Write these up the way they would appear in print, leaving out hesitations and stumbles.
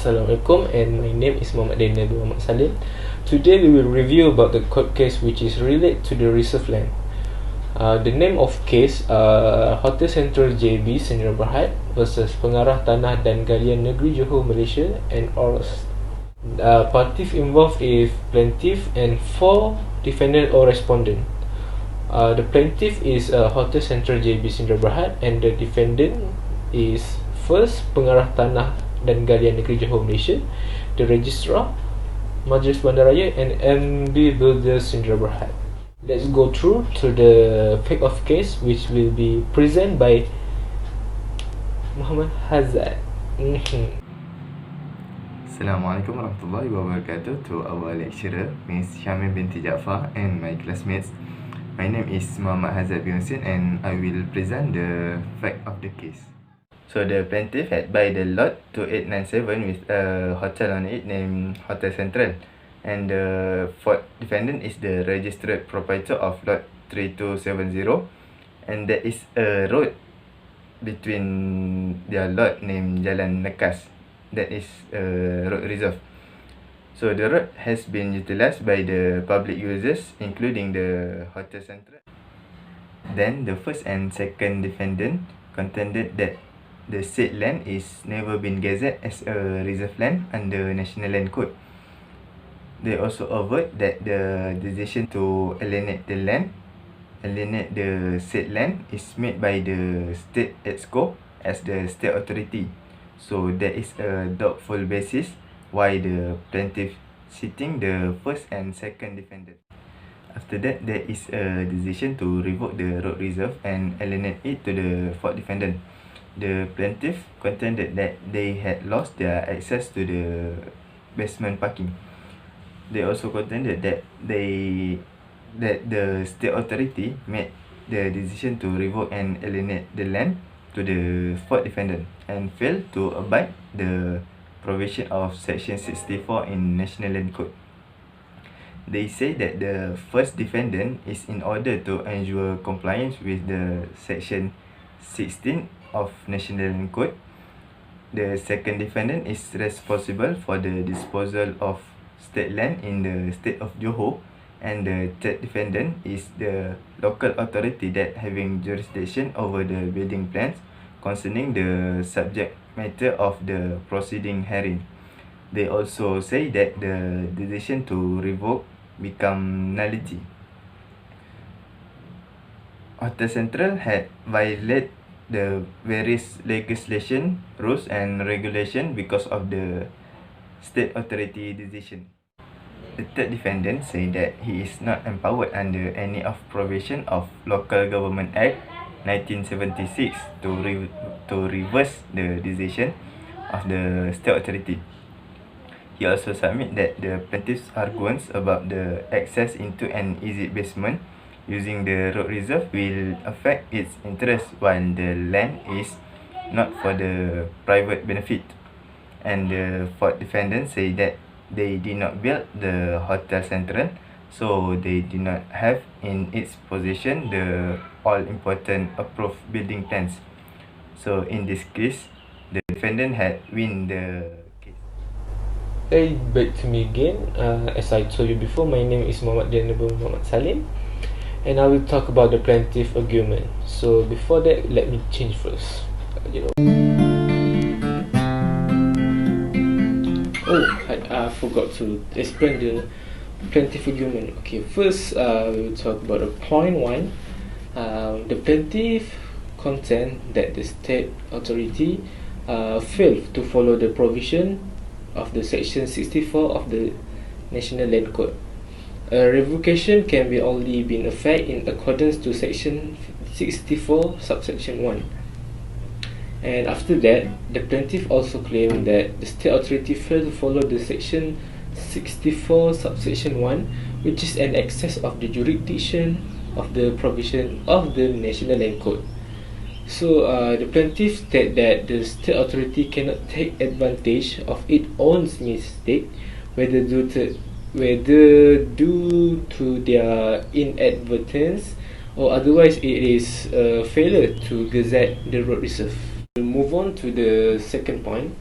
Assalamualaikum, and my name is Muhammad Daniel bin Muhammad Salim. Today we will review about the court case which is related to the reserve land. The name of case Hotel Sentral JB Sdn Bhd versus Pengarah Tanah dan Galian Negeri Johor Malaysia, and all parties involved is plaintiff and 4 defendant or respondent. The plaintiff is Hotel Sentral JB Sdn Bhd, and the defendant is first Pengarah Tanah dan Galian Negeri Johor Malaysia, the registrar Majlis Bandaraya, and MB Builders Sdn Bhd. Let's go through to the fact of case, which will be presented by Muhammad Hazad. Assalamualaikum warahmatullahi wabarakatuh to our lecturer, Miss Syamil binti Jaafar, and my classmates. My name is Muhammad Hazad bin Hussein, and I will present the fact of the case. So the plaintiff had buy the lot 2897 with a hotel on it named Hotel Sentral, and the fourth defendant is the registered proprietor of lot 3270, and there is a road between their lot named Jalan Nekas, that is a road reserve. So the road has been utilized by the public users, including the Hotel Sentral. Then the first and second defendant contended that the said land is never been gazetted as a reserve land under National Land Code. They also avert that the decision to alienate the said land is made by the state EXCO as the state authority. So there is a doubtful basis why the plaintiff citing the first and second defendant. After that, there is a decision to revoke the road reserve and alienate it to the fourth defendant. The plaintiff contended that they had lost their access to the basement parking. They also contended that the state authority made the decision to revoke and alienate the land to the fourth defendant and failed to abide the provision of Section 64 in National Land Code. They say that the first defendant is in order to ensure compliance with the Section 16 of National Land Code. The second defendant is responsible for the disposal of state land in the state of Johor, and the third defendant is the local authority that having jurisdiction over the building plans concerning the subject matter of the proceeding herein. They also say that the decision to revoke become nullity. Hotel Sentral had violated the various legislation, rules and regulation because of the state authority decision. The third defendant say that he is not empowered under any of provision of Local Government Act 1976 to reverse the decision of the state authority. He also submit that the plaintiff's arguments about the access into an easy basement using the road reserve will affect its interest, while the land is not for the private benefit. And the fourth defendant say that they did not build the Hotel Sentral, so they did not have in its possession the all important approved building plans. So in this case, the defendant had win the case. Hey, back to me again. As I told you before, my name is Muhammad Daniel bin Muhammad Salim, and I will talk about the plaintiff argument. So before that, let me change first. I forgot to explain the plaintiff argument. Okay, first we will talk about the point 1. The plaintiff contend that the state authority failed to follow the provision of the Section 64 of the National Land Code. A revocation can be only be in effect in accordance to Section 64 subsection 1. And after that, the plaintiff also claimed that the state authority failed to follow the Section 64 subsection 1, which is an excess of the jurisdiction of the provision of the National Land Code. So the plaintiff said that the state authority cannot take advantage of its own mistake, whether due to their inadvertence or otherwise it is a failure to gazette the road reserve. We'll move on to the second point.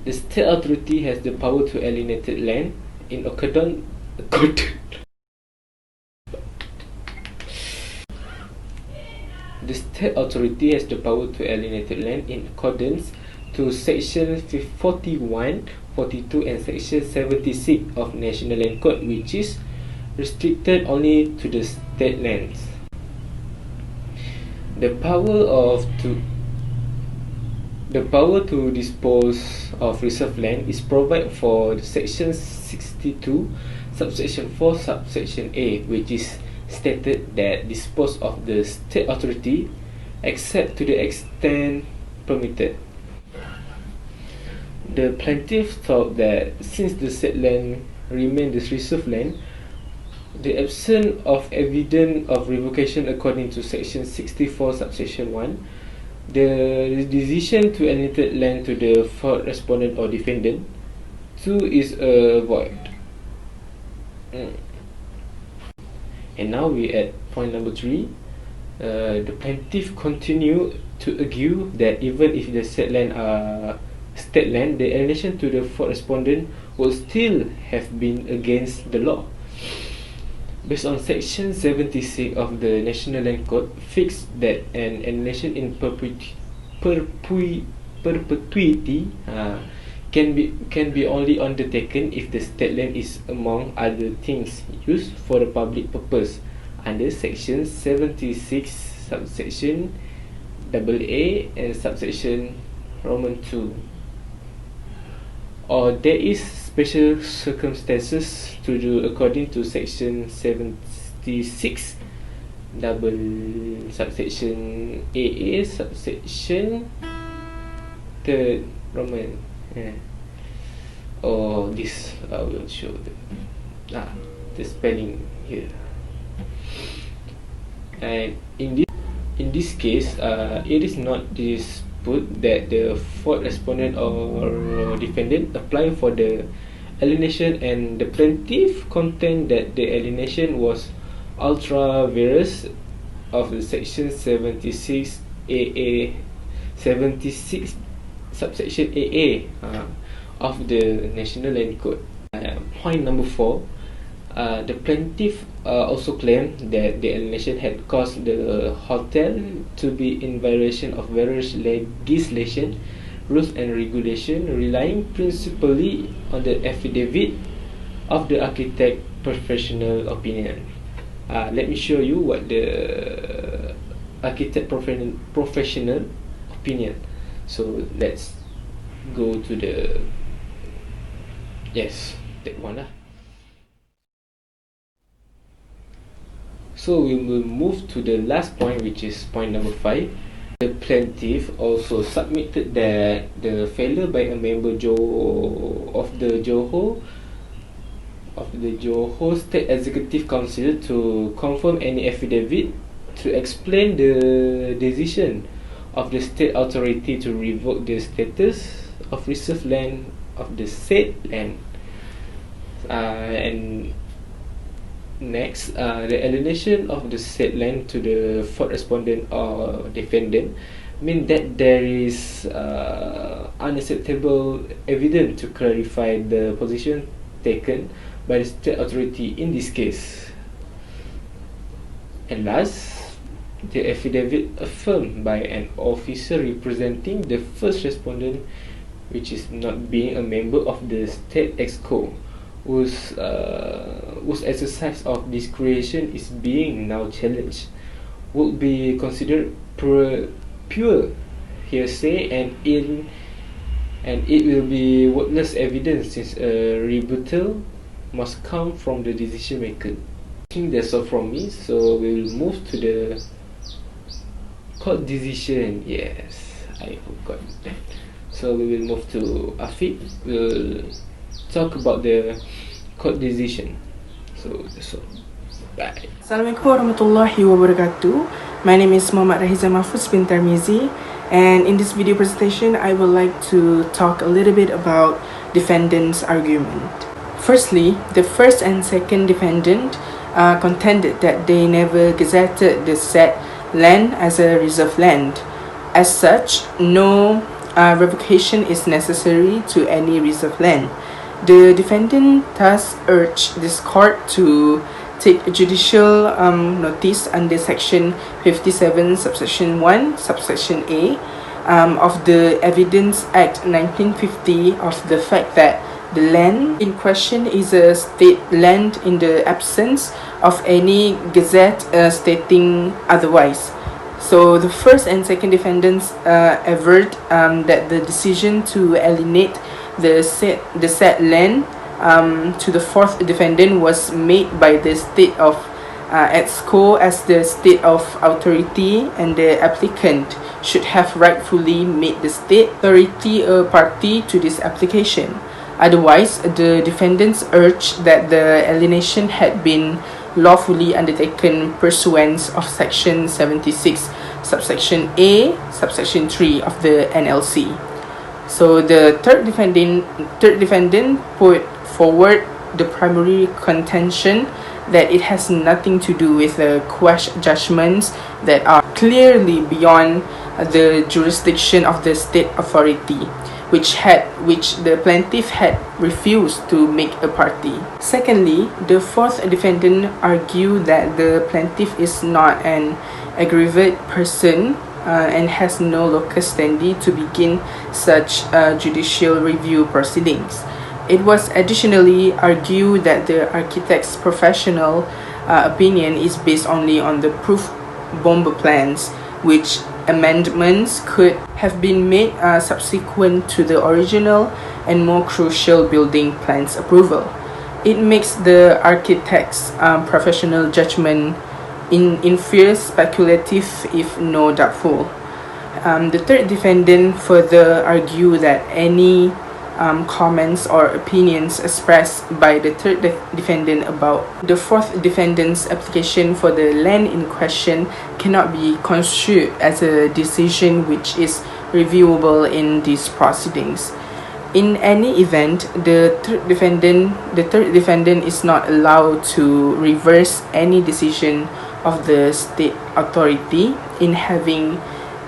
The state authority has the power to alienate land in accordance. The state authority has the power to alienate land in accordance to Section 41, 42 and Section 76 of National Land Code, which is restricted only to the state lands. The power to dispose of reserve land is provided for Section 62, subsection 4, subsection A, which is stated that dispose of the state authority except to the extent permitted. The plaintiff thought that since the said land remained the reserve land, the absence of evidence of revocation according to Section 64, subsection 1, the decision to alienate land to the fault respondent or defendant 2 is void. And now we at point number 3. The plaintiff continue to argue that even if the said land are state land, the alienation to the fault respondent would still have been against the law. Based on Section 76 of the National Land Code, fixed that an alienation in perpetuity can be only undertaken if the state land is, among other things, used for the public purpose under Section 76, subsection AA and subsection Roman 2, or there is special circumstances to do according to Section 76 subsection AA subsection 3 Roman. This I will show the spelling here. And in this case, it is not dispute that the fault respondent or defendant apply for the alienation, and the plaintiff contend that the alienation was ultra vires of the Section 76 AA 76 subsection AA of the National Land Code. Point number 4. The plaintiff also claimed that the alienation had caused the hotel to be in violation of various legislation, rules and regulation, relying principally on the affidavit of the architect professional opinion. Let me show you what the architect professional opinion. So let's go to the that one lah. So we will move to the last point, which is point number 5. The plaintiff also submitted that the failure by a member of the Johor State Executive Council to confirm any affidavit to explain the decision of the state authority to revoke the status of reserve land of the said land. And next, the alienation of the said land to the fault respondent or defendant mean that there is unacceptable evidence to clarify the position taken by the state authority in this case. And last, the affidavit affirmed by an officer representing the first respondent, which is not being a member of the state exco, whose exercise of discretion is being now challenged, would be considered pure hearsay, and it will be worthless evidence, since a rebuttal must come from the decision maker. I think that's all from me, so we will move to the court decision. Yes, I forgot that. So we will move to Afiq. We'll talk about the court decision. So that's all. Bye. Assalamualaikum warahmatullahi wabarakatuh. My name is Muhammad Rahiza Mahfuz bin Tarmizi, and in this video presentation I would like to talk a little bit about defendants' argument. Firstly, the first and second defendant contended that they never gazetted the said land as a reserve land. As such, no revocation is necessary to any reserve land. The defendant thus urged this court to take judicial notice under section 57 subsection 1 subsection A of the Evidence Act 1950 of the fact that the land in question is a state land in the absence of any gazette stating otherwise. So the first and second defendants averred that the decision to alienate the said land to the fourth defendant was made by the state of EXCO as the state of authority, and the applicant should have rightfully made the state authority a party to this application. Otherwise, the defendants urged that the alienation had been lawfully undertaken pursuant of section 76 subsection A subsection 3 of the NLC. So the third defendant put forward the primary contention that it has nothing to do with the judgments that are clearly beyond the jurisdiction of the state authority, which the plaintiff had refused to make a party. Secondly, the fourth defendant argued that the plaintiff is not an aggrieved person and has no locus standi to begin such judicial review proceedings. It was additionally argued that the architect's professional opinion is based only on the proof bomber plans, which amendments could have been made subsequent to the original and more crucial building plans approval. It makes the architect's professional judgment inferior, speculative, if no doubtful. The third defendant further argued that any comments or opinions expressed by the third defendant about the fourth defendant's application for the land in question cannot be construed as a decision which is reviewable in these proceedings. In any event, the third defendant is not allowed to reverse any decision of the state authority in having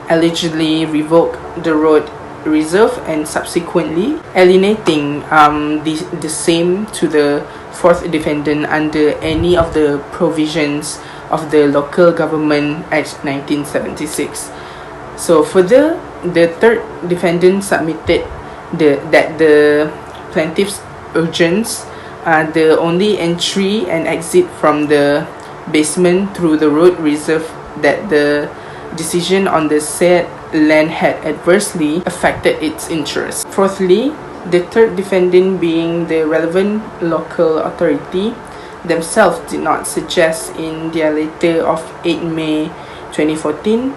allegedly revoked the road reserve and subsequently alienating the same to the fourth defendant under any of the provisions of the Local Government Act 1976. So further, the third defendant submitted that the plaintiff's urgence, the only entry and exit from the basement through the road reserve, that the decision on the said land had adversely affected its interest. Fourthly, the third defendant, being the relevant local authority, themselves did not suggest in their letter of 8 May 2014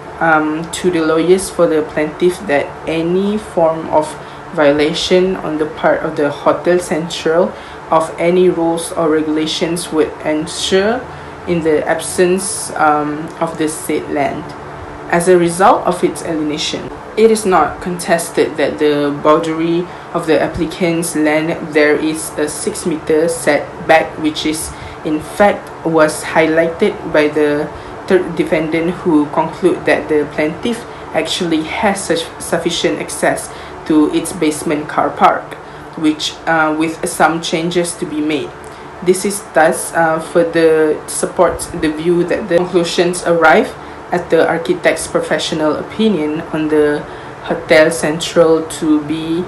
to the lawyers for the plaintiff that any form of violation on the part of the Hotel Sentral of any rules or regulations would ensure in the absence of the said land. As a result of its alienation, it is not contested that the boundary of the applicant's land there is a 6-meter setback, which is in fact was highlighted by the third defendant, who conclude that the plaintiff actually has sufficient access to its basement car park, which with some changes to be made. This is thus further supports the view that the conclusions arrive at the architect's professional opinion on the Hotel Sentral to be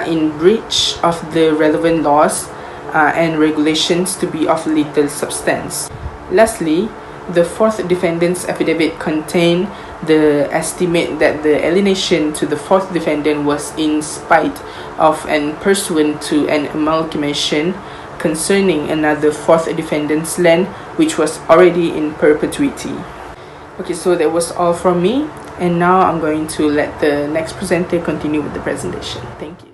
in breach of the relevant laws and regulations to be of little substance. Lastly, the fourth defendant's affidavit contained the estimate that the alienation to the fourth defendant was in spite of and pursuant to an amalgamation concerning another fourth defendant's land, which was already in perpetuity. Okay, so that was all from me, and now I'm going to let the next presenter continue with the presentation. Thank you.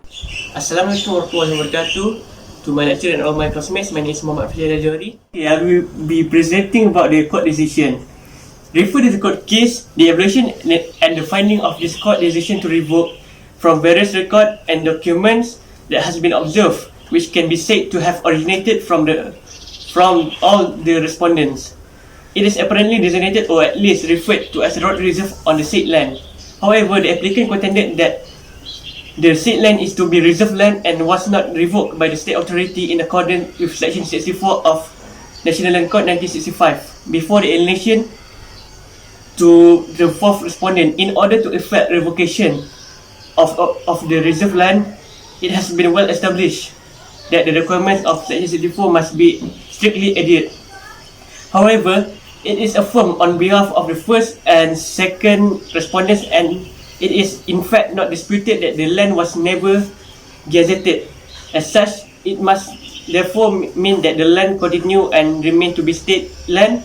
Assalamualaikum warahmatullahi wabarakatuh. To my lecturer and all my classmates, my name is Muhammad Johor. I will be presenting about the court decision. Refer to the court case, the evaluation and the finding of this court decision to revoke from various records and documents that has been observed, which can be said to have originated from all the respondents. It is apparently designated or at least referred to as road reserve on the said land. However, the applicant contended that the said land is to be reserved land and was not revoked by the state authority in accordance with Section 64 of National Land Code 1965 before the alienation to the fourth respondent. In order to effect revocation of the reserved land, it has been well established that the requirements of Section 64 must be strictly adhered. However, it is affirmed on behalf of the first and second respondents, and it is in fact not disputed that the land was never gazetted. As such, it must therefore mean that the land continue and remain to be state land,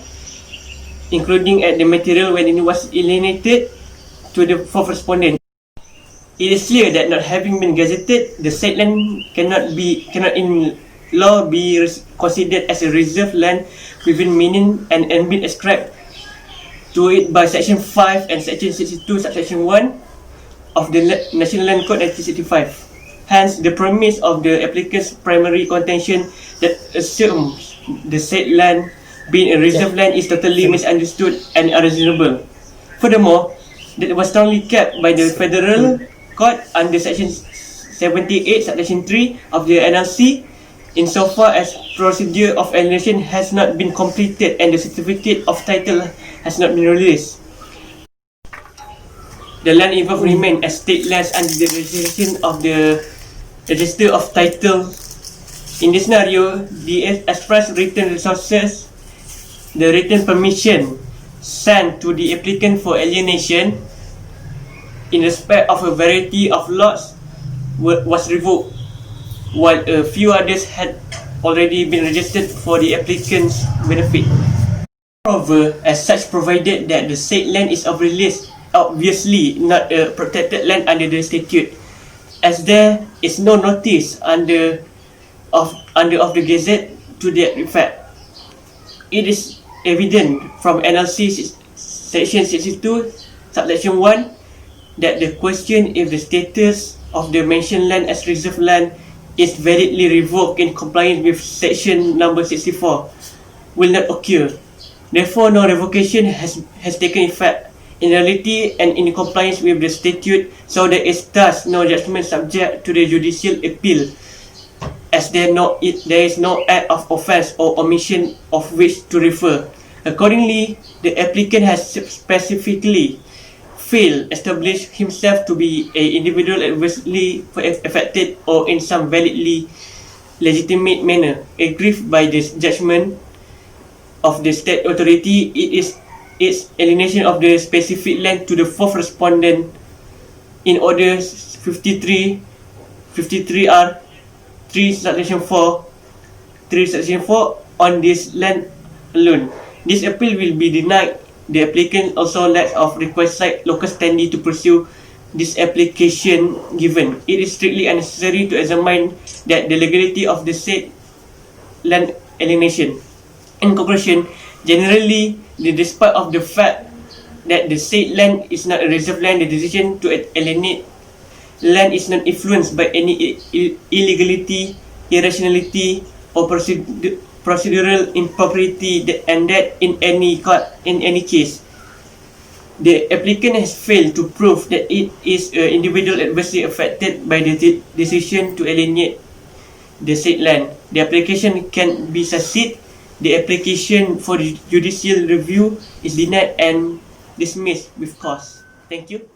including at the material when it was alienated to the fourth respondent. It is clear that not having been gazetted, the said land cannot in law be considered as a reserved land within meaning and be ascribed to it by Section 5 and Section 62, Subsection 1 of the National Land Code 1965. Hence, the premise of the applicant's primary contention that assumes the said land being a reserved land is totally misunderstood and unreasonable. Furthermore, that was strongly kept by the Federal Court under Section 78, Subsection 3 of the NLC, insofar as procedure of alienation has not been completed and the certificate of title has not been released. The land involved remain as state lands under the registration of the Register of Title. In this scenario, the express written resources, the written permission sent to the applicant for alienation in respect of a variety of lots was revoked, while a few others had already been registered for the applicant's benefit. Moreover, as such, provided that the said land is obviously not a protected land under the statute, as there is no notice under of the Gazette to that effect. It is evident from NLC Section 62, Subsection 1, that the question if the status of the mentioned land as reserved land is validly revoked in compliance with Section number 64 will not occur. Therefore, no revocation has taken effect in reality and in compliance with the statute, so there is thus no judgment subject to the judicial appeal, as there is no act of offence or omission of which to refer. Accordingly, the applicant has specifically failed establish himself to be an individual adversely affected or in some validly legitimate manner aggrieved by this judgment of the state authority. It is its alienation of the specific land to the fourth respondent in order 53R 3 subsection 4 on this land alone. This appeal will be denied. The applicant also lacks of requisite local standing to pursue this application given it is strictly unnecessary to examine that the legality of the said land alienation. In conclusion, generally, despite of the fact that the said land is not a reserved land, the decision to alienate land is not influenced by any illegality, irrationality, or procedural impropriety, and that in any case, the applicant has failed to prove that it is an individual adversely affected by the decision to alienate the said land. The application can be succeed. The application for the judicial review is denied and dismissed with cause. Thank you.